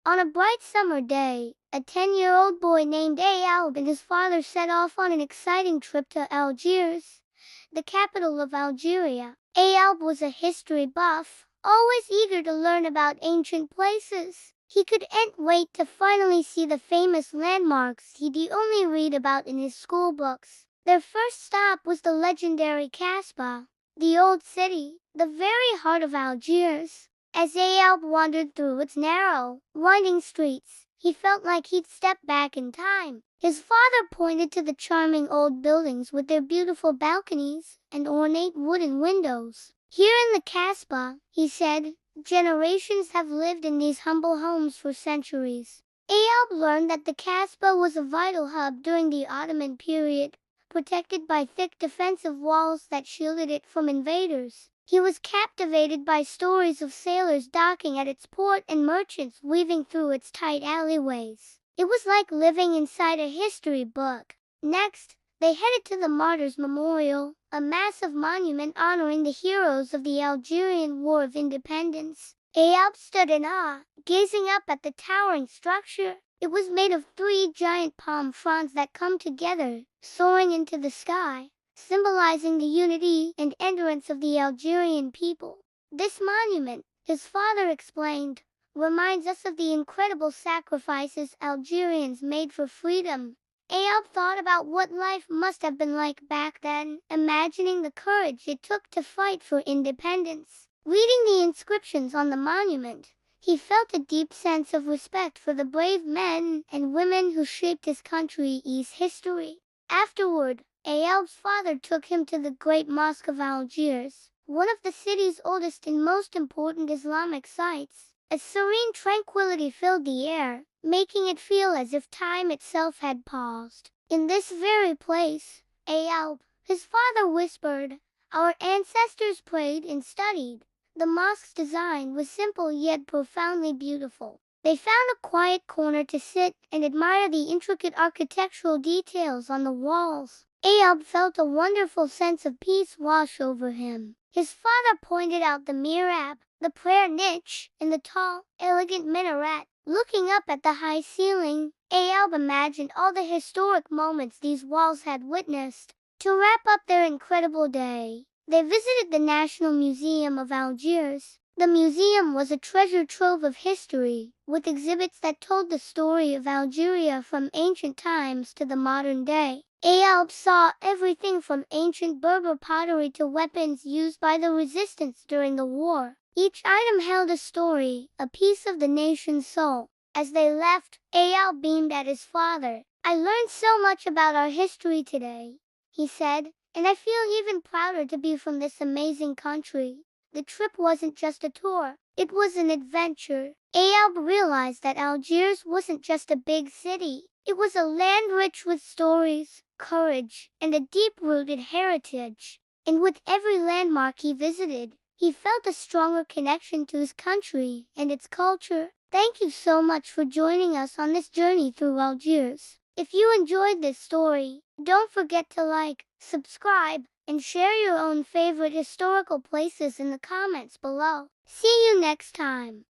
On a bright summer day, a 10-year-old boy named Ayalb and his father set off on an exciting trip to Algiers, the capital of Algeria. Ayalb was a history buff, always eager to learn about ancient places. He couldn't wait to finally see the famous landmarks he'd only read about in his school books. Their first stop was the legendary Casbah, the old city, the very heart of Algiers. As Ayalb wandered through its narrow, winding streets, he felt like he'd stepped back in time. His father pointed to the charming old buildings with their beautiful balconies and ornate wooden windows. Here in the Casbah, he said, generations have lived in these humble homes for centuries. Ayalb learned that the Casbah was a vital hub during the Ottoman period, protected by thick defensive walls that shielded it from invaders. He was captivated by stories of sailors docking at its port and merchants weaving through its tight alleyways. It was like living inside a history book. Next, they headed to the Martyrs' Memorial, a massive monument honoring the heroes of the Algerian War of Independence. Ayalb stood in awe, gazing up at the towering structure. It was made of 3 giant palm fronds that come together, soaring into the sky, symbolizing the unity and endurance of the Algerian people. This monument, his father explained, reminds us of the incredible sacrifices Algerians made for freedom. Ayalb thought about what life must have been like back then, imagining the courage it took to fight for independence. Reading the inscriptions on the monument, he felt a deep sense of respect for the brave men and women who shaped his country's history. Afterward, Ayalb's father took him to the Great Mosque of Algiers, one of the city's oldest and most important Islamic sites. A serene tranquility filled the air, making it feel as if time itself had paused. In this very place, Ayalb, his father whispered, our ancestors prayed and studied. The mosque's design was simple yet profoundly beautiful. They found a quiet corner to sit and admire the intricate architectural details on the walls. Ayalb felt a wonderful sense of peace wash over him. His father pointed out the mihrab, the prayer niche, and the tall, elegant minaret. Looking up at the high ceiling, Ayalb imagined all the historic moments these walls had witnessed. To wrap up their incredible day, they visited the National Museum of Algiers. The museum was a treasure trove of history, with exhibits that told the story of Algeria from ancient times to the modern day. Ayalb saw everything from ancient Berber pottery to weapons used by the resistance during the war. Each item held a story, a piece of the nation's soul. As they left, Ayalb beamed at his father. I learned so much about our history today, he said, and I feel even prouder to be from this amazing country. The trip wasn't just a tour, it was an adventure. Ayalb realized that Algiers wasn't just a big city. It was a land rich with stories, courage, and a deep-rooted heritage. And with every landmark he visited, he felt a stronger connection to his country and its culture. Thank you so much for joining us on this journey through Algiers. If you enjoyed this story, don't forget to like, subscribe, and share your own favorite historical places in the comments below. See you next time.